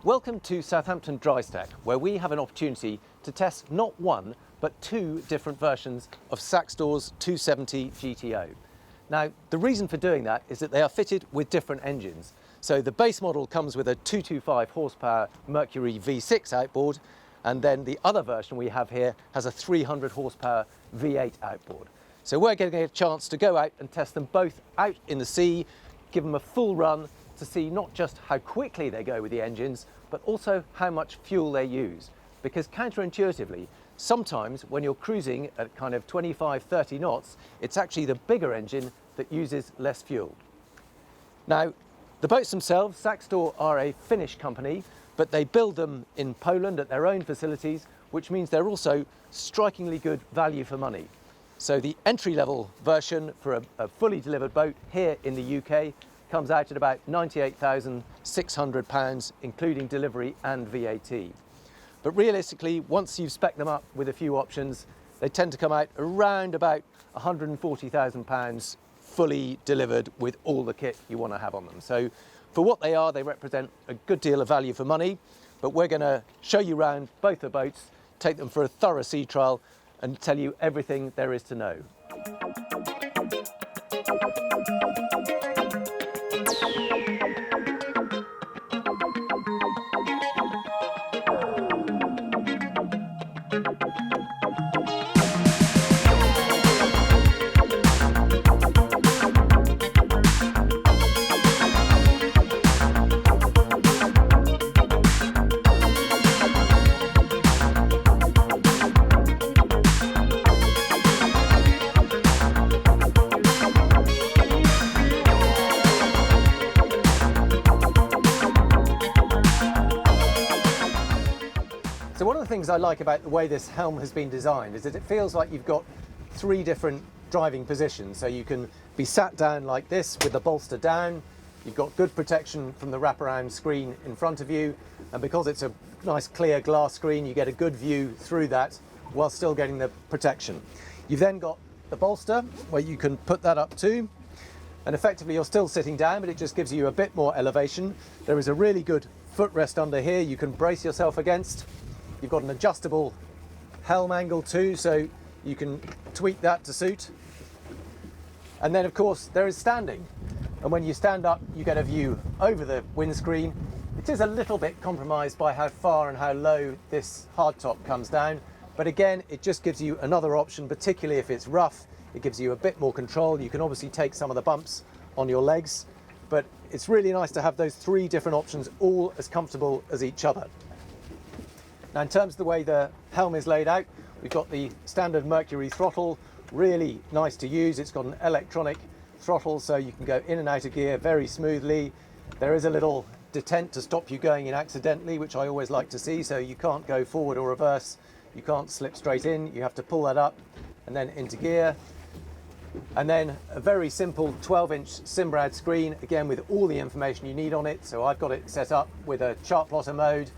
Welcome to Southampton Dry Stack, where we have an opportunity to test not one, but two different versions of Saxdor's 270 GTO. Now, the reason for doing that is that they are fitted with different engines. So the base model comes with a 225 horsepower Mercury V6 outboard, and then the other version we have here has a 300 horsepower V8 outboard. So we're getting a chance to go out and test them both out in the sea, give them a full run to see not just how quickly they go with the engines, but also how much fuel they use. Because counterintuitively, sometimes when you're cruising at kind of 25, 30 knots, it's actually the bigger engine that uses less fuel. Now, the boats themselves, Saxdor are a Finnish company, but they build them in Poland at their own facilities, which means they're also strikingly good value for money. So the entry-level version for a fully delivered boat here in the UK comes out at about £98,600, including delivery and VAT. But realistically, once you've spec'd them up with a few options, they tend to come out around about £140,000 fully delivered with all the kit you want to have on them. So for what they are, they represent a good deal of value for money, but we're going to show you around both the boats, take them for a thorough sea trial and tell you everything there is to know. So one of the things I like about the way this Helm has been designed is that it feels like you've got three different driving positions. So you can be sat down like this with the bolster down, you've got good protection from the wraparound screen in front of you, and because it's a nice clear glass screen, you get a good view through that while still getting the protection. You've then got the bolster where you can put that up too, and effectively you're still sitting down, but it just gives you a bit more elevation. There is a really good footrest under here you can brace yourself against. You've got an adjustable helm angle too, so you can tweak that to suit. And then of course there is standing. And when you stand up, you get a view over the windscreen. It is a little bit compromised by how far and how low this hardtop comes down. But again, it just gives you another option, particularly if it's rough. It gives you a bit more control. You can obviously take some of the bumps on your legs, but it's really nice to have those three different options, all as comfortable as each other. Now, in terms of the way the Helm is laid out, we've got the standard Mercury throttle, really nice to use. It's got an electronic throttle, so you can go in and out of gear very smoothly. There is a little detent to stop you going in accidentally, which I always like to see, so you can't go forward or reverse. You can't slip straight in. You have to pull that up and then into gear. And then a very simple 12-inch Simbrad screen, again with all the information you need on it. So I've got it set up with a chart plotter mode,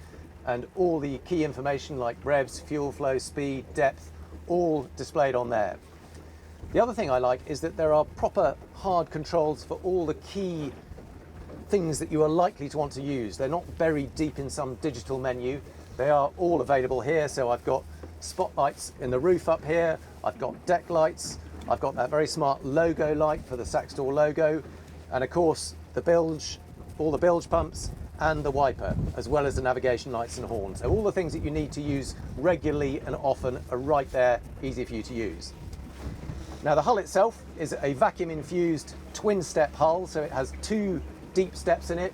and all the key information like revs, fuel flow, speed, depth, all displayed on there. The other thing I like is that there are proper hard controls for all the key things that you are likely to want to use. They're not buried deep in some digital menu. They are all available here. So I've got spotlights in the roof up here. I've got deck lights. I've got that very smart logo light for the Saxdor logo. And of course, the bilge, all the bilge pumps, and the wiper, as well as the navigation lights and horns. So all the things that you need to use regularly and often are right there, easy for you to use. Now the hull itself is a vacuum infused twin step hull, so it has two deep steps in it.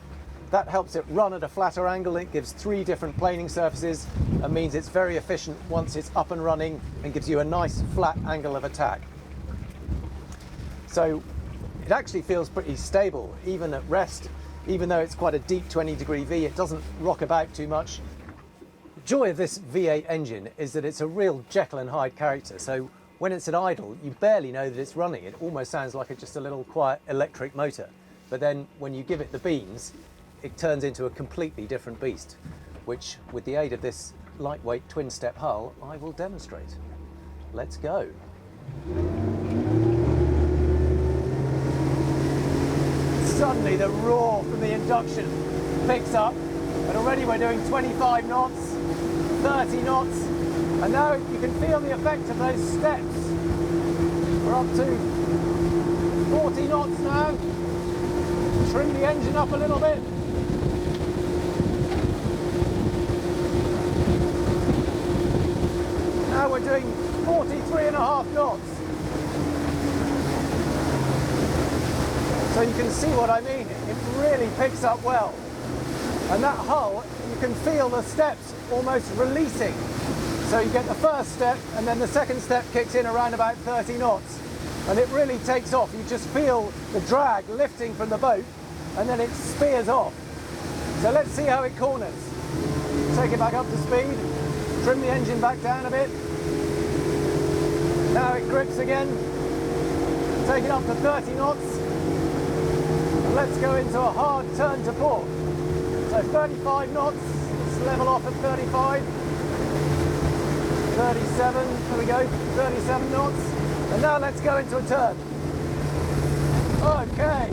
That helps it run at a flatter angle. It gives three different planing surfaces and means it's very efficient once it's up and running and gives you a nice flat angle of attack. So it actually feels pretty stable, even at rest. Even though it's quite a deep 20-degree V, it doesn't rock about too much. The joy of this V8 engine is that it's a real Jekyll and Hyde character. So when it's at idle, you barely know that it's running. It almost sounds like just a little quiet electric motor. But then when you give it the beans, it turns into a completely different beast, which with the aid of this lightweight twin-step hull, I will demonstrate. Let's go. Suddenly the roar from the induction picks up And already we're doing 25 knots, 30 knots, and now you can feel the effect of those steps. We're up to 40 knots now. Trim the engine up a little bit. Now we're doing 43.5 knots. So you can see what I mean. It really picks up well. And that hull, you can feel the steps almost releasing. So you get the first step and then the second step kicks in around about 30 knots. And it really takes off. You just feel the drag lifting from the boat and then it spears off. So let's see how it corners. Take it back up to speed, trim the engine back down a bit. Now it grips again. Take it up to 30 knots. And let's go into a hard turn to port. So 35 knots, let's level off at 35. 37, there we go, 37 knots. And now let's go into a turn. Okay,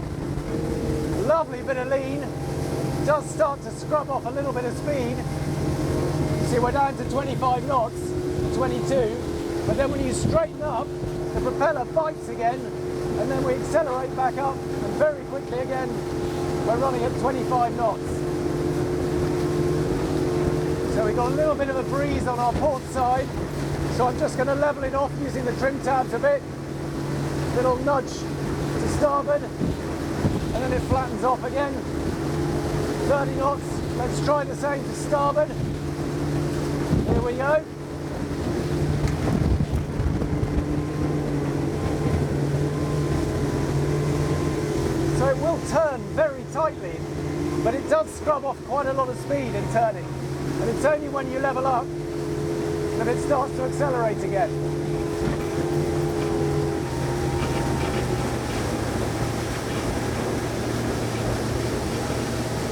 lovely bit of lean. Does start to scrub off a little bit of speed. You see we're down to 25 knots, 22. But then when you straighten up, the propeller bites again, and then we accelerate back up, and very quickly again, we're running at 25 knots. So we've got a little bit of a breeze on our port side, so I'm just going to level it off using the trim tabs a bit. Little nudge to starboard, and then it flattens off again. 30 knots, let's try the same to starboard. Here we go. So it will turn very tightly, but it does scrub off quite a lot of speed in turning. And it's only when you level up that it starts to accelerate again.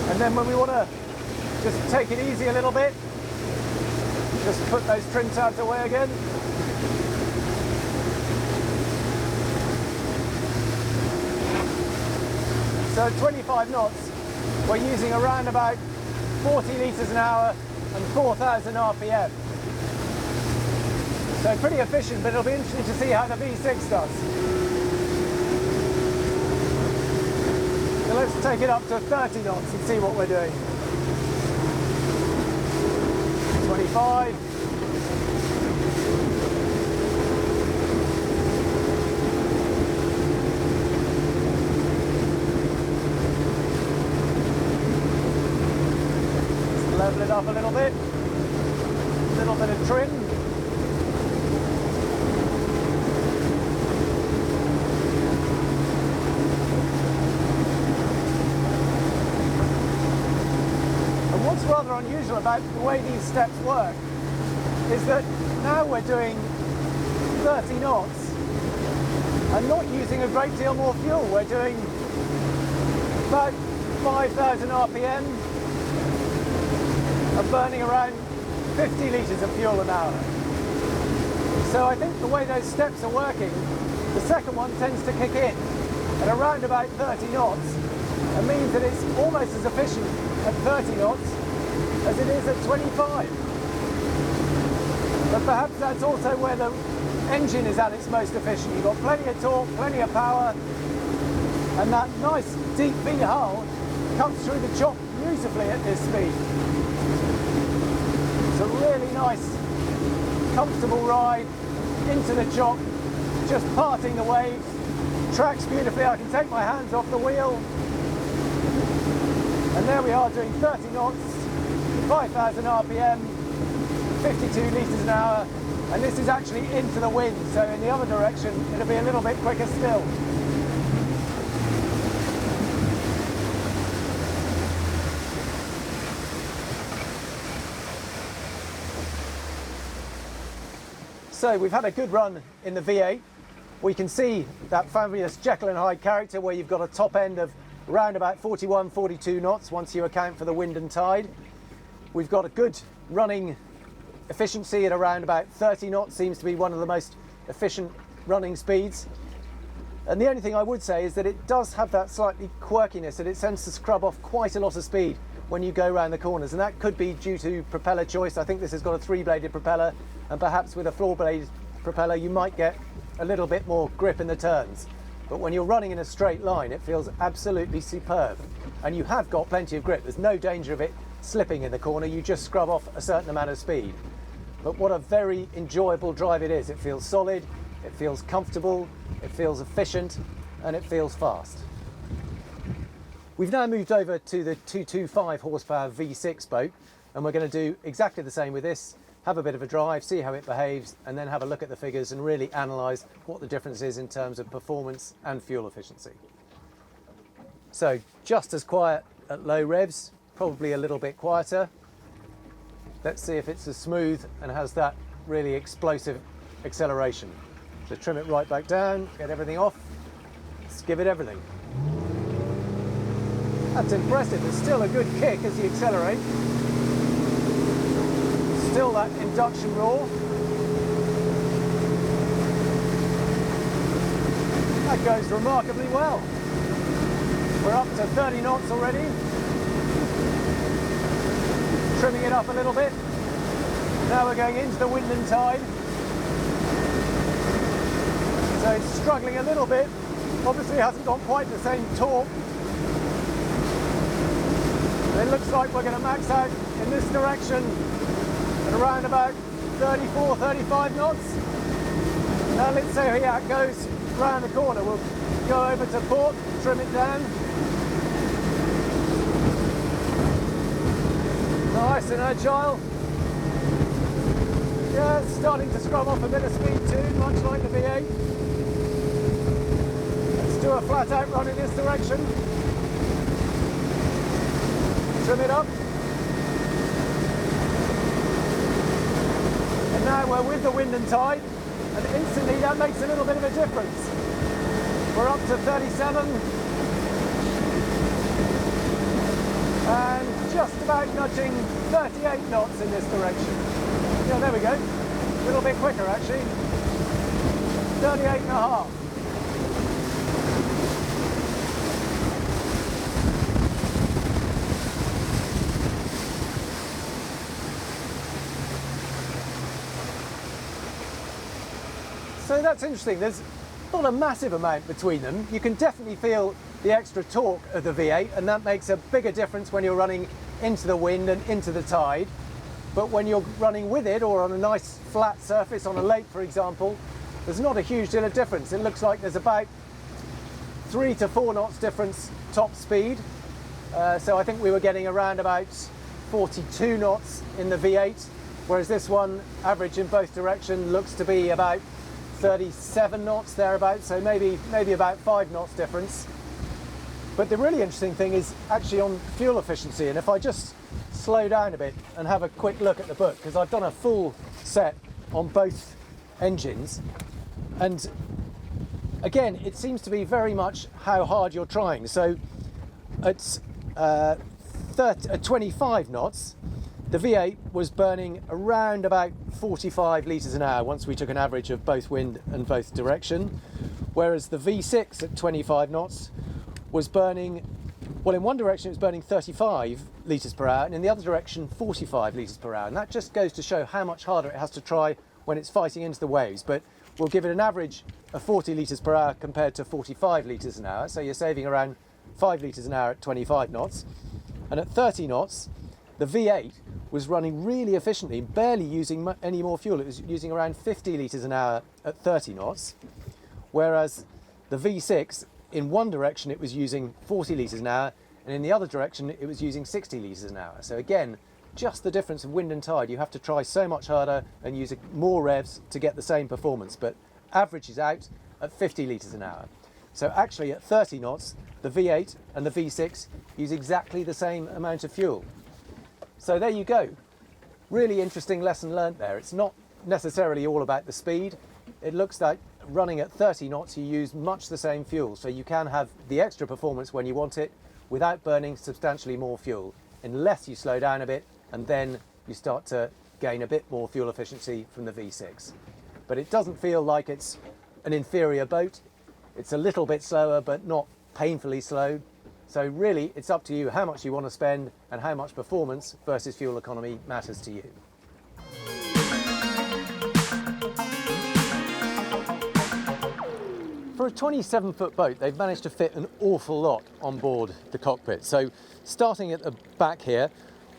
And then when we want to just take it easy a little bit, just put those trim tabs away again. So at 25 knots, we're using around about 40 litres an hour and 4,000 RPM. So pretty efficient, but it'll be interesting to see how the V6 does. So let's take it up to 30 knots and see what we're doing. 25. Level it up a little bit of trim. And what's rather unusual about the way these steps work is that now we're doing 30 knots and not using a great deal more fuel. We're doing about 5,000 RPM. and burning around 50 litres of fuel an hour. So I think the way those steps are working, the second one tends to kick in at around about 30 knots and means that it's almost as efficient at 30 knots as it is at 25. But perhaps that's also where the engine is at its most efficient. You've got plenty of torque, plenty of power, and that nice deep V hull comes through the chop beautifully at this speed. It's a really nice, comfortable ride into the chop, just parting the waves, tracks beautifully. I can take my hands off the wheel, and there we are doing 30 knots, 5,000 RPM, 52 litres an hour, and this is actually into the wind, so in the other direction it'll be a little bit quicker still. So we've had a good run in the V8. We can see that fabulous Jekyll and Hyde character where you've got a top end of around about 41, 42 knots once you account for the wind and tide. We've got a good running efficiency at around about 30 knots, seems to be one of the most efficient running speeds. And the only thing I would say is that it does have that slightly quirkiness, that it tends to scrub off quite a lot of speed when you go around the corners, and that could be due to propeller choice. I think this has got a 3-bladed propeller, and perhaps with a 4-bladed propeller you might get a little bit more grip in the turns. But when you're running in a straight line, it feels absolutely superb, and you have got plenty of grip. There's no danger of it slipping in the corner. You just scrub off a certain amount of speed. But what a very enjoyable drive it is. It feels solid, it feels comfortable, it feels efficient, and it feels fast. We've now moved over to the 225 horsepower V6 boat, and we're going to do exactly the same with this. Have a bit of a drive, see how it behaves, and then have a look at the figures and really analyse what the difference is in terms of performance and fuel efficiency. So just as quiet at low revs, probably a little bit quieter. Let's see if it's as smooth and has that really explosive acceleration. So trim it right back down, get everything off, let's give it everything. That's impressive. There's still a good kick as you accelerate. Still that induction roar. That goes remarkably well. We're up to 30 knots already. Trimming it up a little bit. Now we're going into the wind and tide. So it's struggling a little bit. Obviously hasn't got quite the same torque. It looks like we're going to max out in this direction at around about 34, 35 knots. Now let's see how it goes round the corner. We'll go over to port, trim it down. Nice and agile. Yeah, it's starting to scrub off a bit of speed too, much like the V8. Let's do a flat out run in this direction. Trim it up. And now we're with the wind and tide, and instantly that makes a little bit of a difference. We're up to 37 and just about nudging 38 knots in this direction. Yeah, there we go. A little bit quicker actually. 38 and a half. So that's interesting. There's not a massive amount between them. You can definitely feel the extra torque of the V8, and that makes a bigger difference when you're running into the wind and into the tide. But when you're running with it, or on a nice flat surface on a lake for example, there's not a huge deal of difference. It looks like there's about 3 to 4 knots difference top speed. So I think we were getting around about 42 knots in the V8, whereas this one, average in both directions, looks to be about 37 knots thereabouts, so maybe about 5 knots difference. But the really interesting thing is actually on fuel efficiency, and if I just slow down a bit and have a quick look at the book, because I've done a full set on both engines, and again it seems to be very much how hard you're trying. So at 25 knots the V8 was burning around about 45 litres an hour once we took an average of both wind and both direction, whereas the V6 at 25 knots was burning, well, in one direction it was burning 35 litres per hour, and in the other direction 45 litres per hour, and that just goes to show how much harder it has to try when it's fighting into the waves. But we'll give it an average of 40 litres per hour compared to 45 litres an hour, so you're saving around 5 litres an hour at 25 knots, and at 30 knots the V8 was running really efficiently, barely using any more fuel. It was using around 50 litres an hour at 30 knots, whereas the V6, in one direction it was using 40 litres an hour, and in the other direction it was using 60 litres an hour. So again, just the difference of wind and tide. You have to try so much harder and use more revs to get the same performance, but averages out at 50 litres an hour. So actually at 30 knots, the V8 and the V6 use exactly the same amount of fuel. So there you go. Really interesting lesson learnt there. It's not necessarily all about the speed. It looks like running at 30 knots you use much the same fuel, so you can have the extra performance when you want it without burning substantially more fuel, unless you slow down a bit and then you start to gain a bit more fuel efficiency from the V6. But it doesn't feel like it's an inferior boat. It's a little bit slower, but not painfully slow. So really, it's up to you how much you want to spend and how much performance versus fuel economy matters to you. For a 27-foot boat, they've managed to fit an awful lot on board the cockpit. So starting at the back here,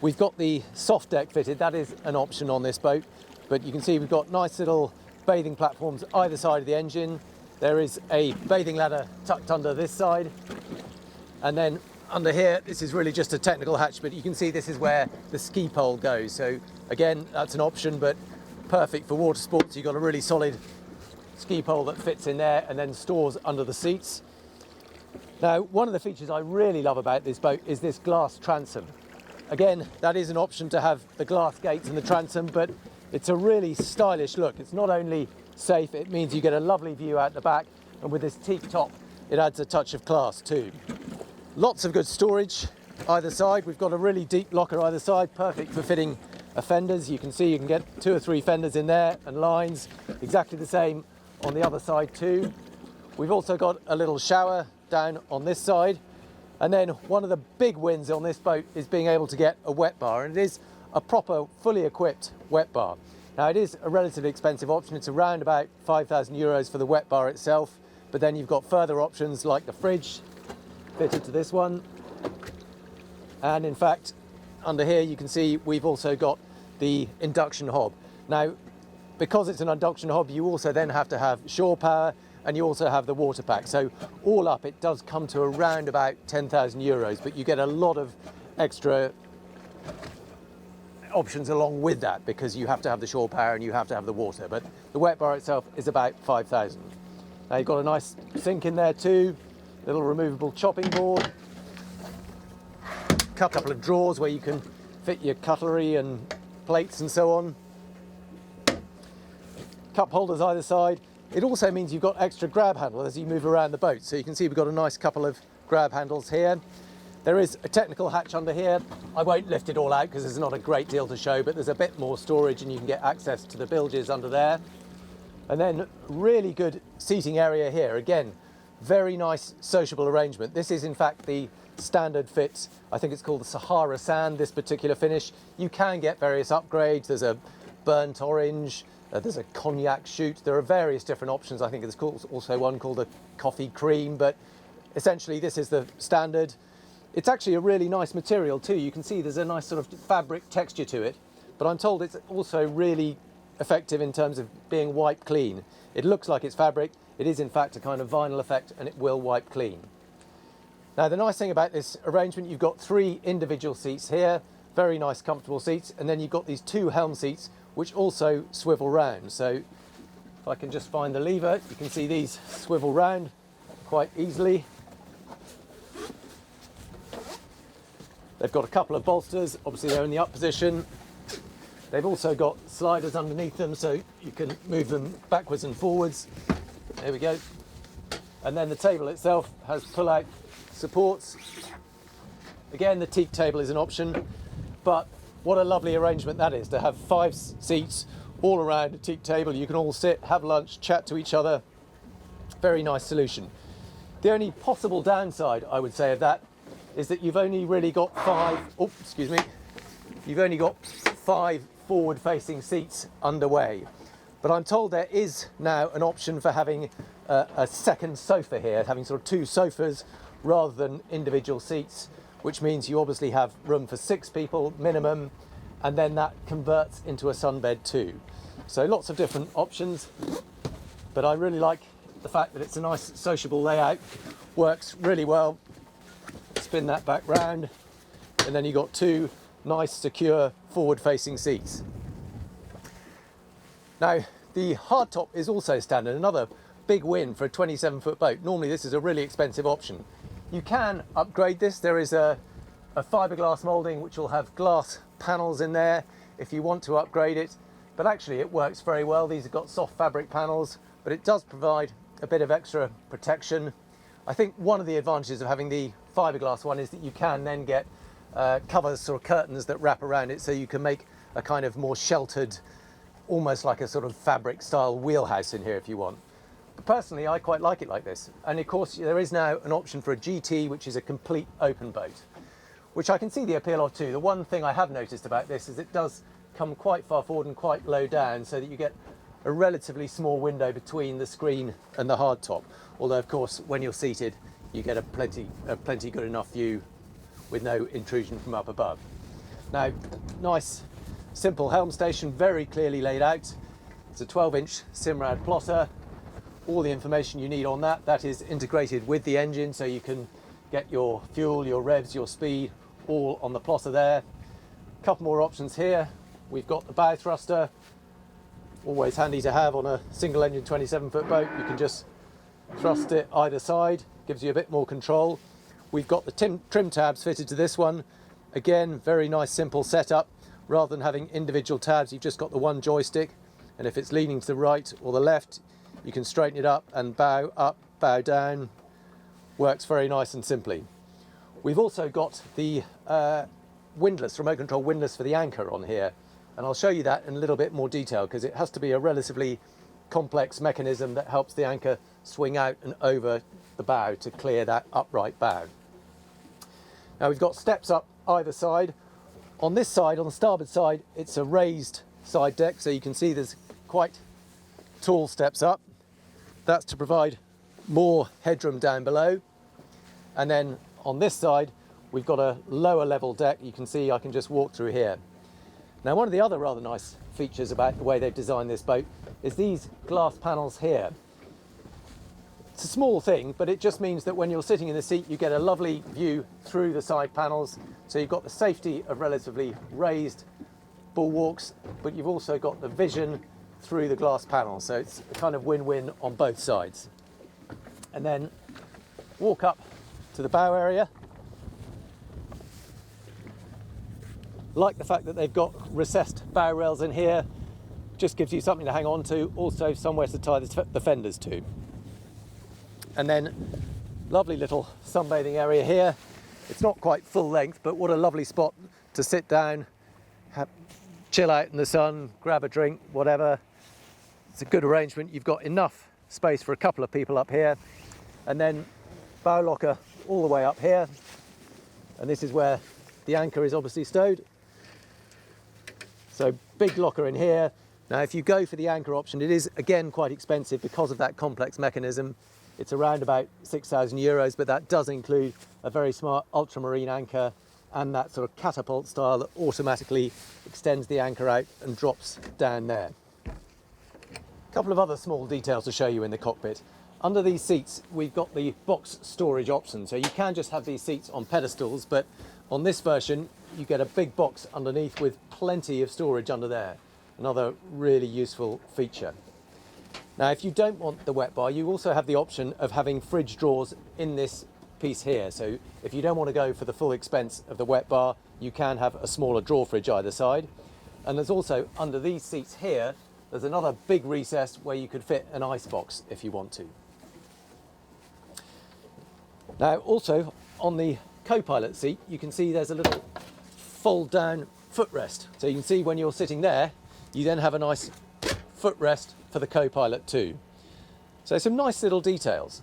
we've got the soft deck fitted. That is an option on this boat, but you can see we've got nice little bathing platforms either side of the engine. There is a bathing ladder tucked under this side. And then under here, this is really just a technical hatch, but you can see this is where the ski pole goes. So again, that's an option, but perfect for water sports. You've got a really solid ski pole that fits in there and then stores under the seats. Now, one of the features I really love about this boat is this glass transom. Again, that is an option to have the glass gates and the transom, but it's a really stylish look. It's not only safe, it means you get a lovely view out the back, and with this teak top, it adds a touch of class too. Lots of good storage either side. We've got a really deep locker either side, perfect for fitting fenders. You can see you can get 2 or 3 fenders in there and lines, exactly the same on the other side too. We've also got a little shower down on this side. And then one of the big wins on this boat is being able to get a wet bar, and it is a proper, fully equipped wet bar. Now, it is a relatively expensive option. It's around about 5,000 euros for the wet bar itself, but then you've got further options like the fridge fitted to this one. And in fact, under here you can see we've also got the induction hob. Now, because it's an induction hob, you also then have to have shore power, and you also have the water pack. So all up, it does come to around about 10,000 euros, but you get a lot of extra options along with that because you have to have the shore power and you have to have the water. But the wet bar itself is about 5,000. Now you've got a nice sink in there too, little removable chopping board, couple of drawers where you can fit your cutlery and plates and so on. Cup holders either side. It also means you've got extra grab handle as you move around the boat. So you can see we've got a nice couple of grab handles here. There is a technical hatch under here. I won't lift it all out because there's not a great deal to show, but there's a bit more storage and you can get access to the bilges under there. And then really good seating area here. Again, very nice sociable arrangement. This is in fact the standard fit. I think it's called the Sahara Sand, this particular finish. You can get various upgrades. There's a burnt orange, there's a cognac shoot. There are various different options. I think there's also one called a coffee cream, but essentially this is the standard. It's actually a really nice material too. You can see there's a nice sort of fabric texture to it, but I'm told it's also really effective in terms of being wipe clean. It looks like it's fabric. It is in fact a kind of vinyl effect, and it will wipe clean. Now the nice thing about this arrangement, you've got 3 individual seats here, very nice comfortable seats, and then you've got these 2 Helm seats which also swivel round. So if I can just find the lever, you can see these swivel round quite easily. They've got a couple of bolsters, obviously they're in the up position. They've also got sliders underneath them so you can move them backwards and forwards. There we go. And then the table itself has pull-out supports. Again, the teak table is an option, but what a lovely arrangement that is, to have 5 seats all around a teak table. You can all sit, have lunch, chat to each other. Very nice solution. The only possible downside, I would say, of that is that you've only really got 5, you've only got 5 forward-facing seats underway. But I'm told there is now an option for having a second sofa here, having sort of 2 sofas rather than individual seats, which means you obviously have room for 6 people minimum, and then that converts into a sunbed too. So lots of different options, but I really like the fact that it's a nice sociable layout, works really well. Spin that back round, and then you've got 2 nice secure forward-facing seats. Now the hardtop is also standard, another big win for a 27-foot boat. Normally this is a really expensive option. You can upgrade this. There is a fiberglass moulding which will have glass panels in there if you want to upgrade it, but actually it works very well. These have got soft fabric panels, but it does provide a bit of extra protection. I think one of the advantages of having the fiberglass one is that you can then get covers or curtains that wrap around it, so you can make a kind of more sheltered, almost like a sort of fabric style wheelhouse in here if you want. personally, I quite like it like this. And of course, there is now an option for a GT, which is a complete open boat, which I can see the appeal of too. The one thing I have noticed about this is it does come quite far forward and quite low down, so that you get a relatively small window between the screen and the hardtop. Although, of course, when you're seated, you get a plenty good enough view with no intrusion from up above. Now, nice, simple helm station, very clearly laid out. It's a 12-inch Simrad plotter. All the information you need on that. That is integrated with the engine, so you can get your fuel, your revs, your speed, all on the plotter there. A couple more options here. We've got the bow thruster, always handy to have on a single engine 27-foot boat. You can just thrust it either side, gives you a bit more control. We've got the trim tabs fitted to this one. Again, very nice simple setup. Rather than having individual tabs, you've just got the one joystick, and if it's leaning to the right or the left, you can straighten it up, bow down. Works very nice and simply. We've also got the windlass, remote control windlass for the anchor on here, and I'll show you that in a little bit more detail, because it has to be a relatively complex mechanism that helps the anchor swing out and over the bow to clear that upright bow. Now we've got steps up either side. On this side, on the starboard side, it's a raised side deck, so you can see there's quite tall steps up. That's to provide more headroom down below. And then on this side, we've got a lower level deck. You can see I can just walk through here. Now, one of the other rather nice features about the way they've designed this boat is these glass panels here. It's a small thing, but it just means that when you're sitting in the seat, you get a lovely view through the side panels. So you've got the safety of relatively raised bulwarks, but you've also got the vision through the glass panels. So it's a kind of win-win on both sides. And then walk up to the bow area. Like the fact that they've got recessed bow rails in here, just gives you something to hang on to, also somewhere to tie the fenders to. And then lovely little sunbathing area here. It's not quite full length, but what a lovely spot to sit down, chill out in the sun, grab a drink, whatever. It's a good arrangement. You've got enough space for a couple of people up here, and then bow locker all the way up here. And this is where the anchor is obviously stowed. So big locker in here. Now, if you go for the anchor option, it is again quite expensive because of that complex mechanism. It's around about €6,000, but that does include a very smart ultramarine anchor and that sort of catapult style that automatically extends the anchor out and drops down there. A couple of other small details to show you in the cockpit. Under these seats, we've got the box storage option. So you can just have these seats on pedestals, but on this version, you get a big box underneath with plenty of storage under there. Another really useful feature. Now, if you don't want the wet bar, you also have the option of having fridge drawers in this piece here. So if you don't want to go for the full expense of the wet bar, you can have a smaller drawer fridge either side. And there's also, under these seats here, there's another big recess where you could fit an ice box if you want to. Now, also on the co-pilot seat, you can see there's a little fold down footrest. So you can see when you're sitting there, you then have a nice footrest for the co-pilot too. So some nice little details.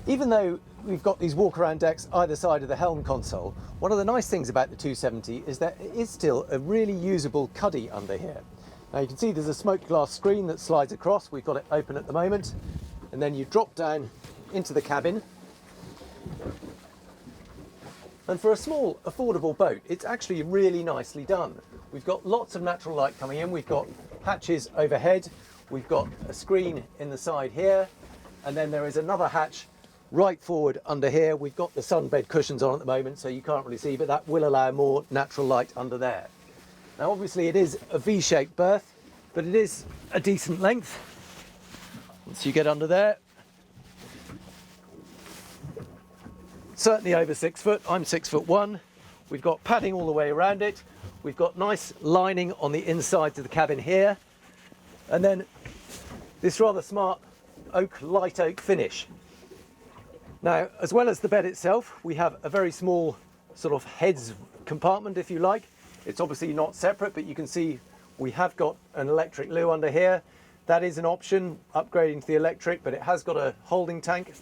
Even though we've got these walk-around decks either side of the Helm console, one of the nice things about the 270 is that it is still a really usable cuddy under here. Now you can see there's a smoked glass screen that slides across. We've got it open at the moment. And then you drop down into the cabin. And for a small, affordable boat, it's actually really nicely done. We've got lots of natural light coming in. We've got hatches overhead. We've got a screen in the side here. And then there is another hatch right forward under here. We've got the sunbed cushions on at the moment, so you can't really see, but that will allow more natural light under there. Now, obviously, it is a V-shaped berth, but it is a decent length. Once you get under there, certainly over 6 foot. I'm 6'1". We've got padding all the way around it. We've got nice lining on the insides of the cabin here. And then this rather smart light oak finish. Now, as well as the bed itself, we have a very small sort of heads compartment, if you like. It's obviously not separate, but you can see we have got an electric loo under here. That is an option, upgrading to the electric, but it has got a holding tank.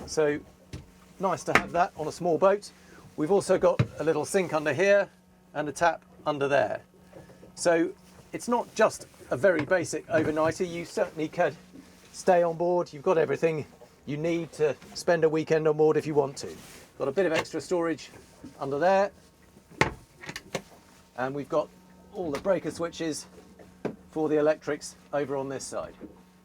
So nice to have that on a small boat. We've also got a little sink under here and a tap under there. So it's not just a very basic overnighter. You certainly could stay on board. You've got everything you need to spend a weekend on board if you want to. Got a bit of extra storage under there. And we've got all the breaker switches for the electrics over on this side.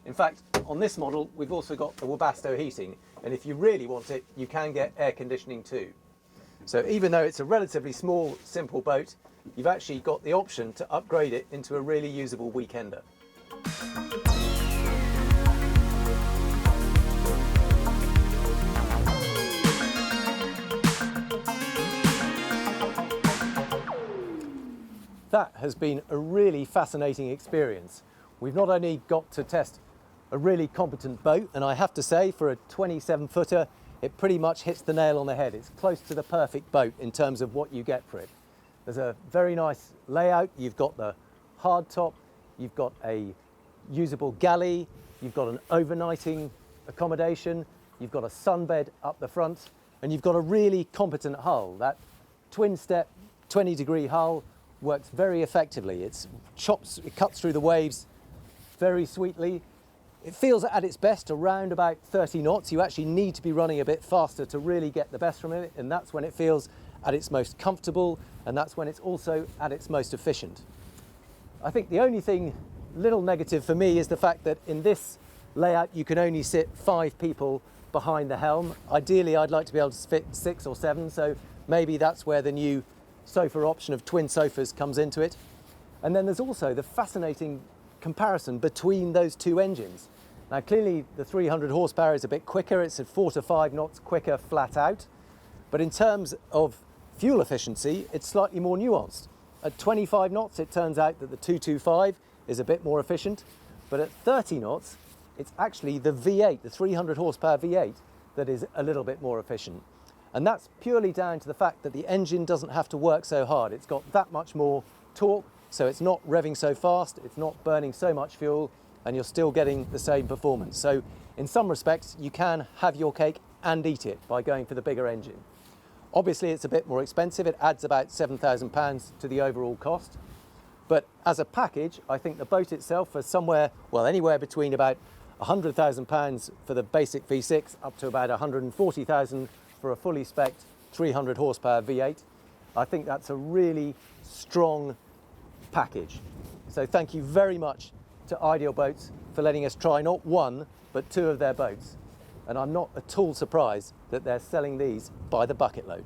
In fact, on this model, we've also got the Webasto heating. And if you really want it, you can get air conditioning too. So even though it's a relatively small, simple boat, you've actually got the option to upgrade it into a really usable weekender. That has been a really fascinating experience. We've not only got to test a really competent boat, and I have to say for a 27-footer, it pretty much hits the nail on the head. It's close to the perfect boat in terms of what you get for it. There's a very nice layout. You've got the hard top, you've got a usable galley, you've got an overnighting accommodation, you've got a sunbed up the front, and you've got a really competent hull. That twin step 20-degree hull works very effectively. It cuts through the waves very sweetly. It feels at its best around about 30 knots. You actually need to be running a bit faster to really get the best from it, and that's when it feels at its most comfortable, and that's when it's also at its most efficient. I think the only thing little negative for me is the fact that in this layout you can only sit 5 people behind the helm. Ideally I'd like to be able to fit 6 or 7, so maybe that's where the new sofa option of twin sofas comes into it. And then there's also the fascinating comparison between those two engines. Now clearly the 300 horsepower is a bit quicker, it's at 4 to 5 knots quicker flat out, but in terms of fuel efficiency it's slightly more nuanced. At 25 knots it turns out that the 225 is a bit more efficient, but at 30 knots it's actually the V8, the 300 horsepower V8 that is a little bit more efficient. And that's purely down to the fact that the engine doesn't have to work so hard. It's got that much more torque, so it's not revving so fast, it's not burning so much fuel, and you're still getting the same performance. So in some respects, you can have your cake and eat it by going for the bigger engine. Obviously, it's a bit more expensive. It adds about £7,000 to the overall cost. But as a package, I think the boat itself is somewhere, well, anywhere between about £100,000 for the basic V6 up to about £140,000 for a fully spec'd 300 horsepower V8. I think that's a really strong package. So thank you very much to Ideal Boats for letting us try not one, but 2 of their boats. And I'm not at all surprised that they're selling these by the bucket load.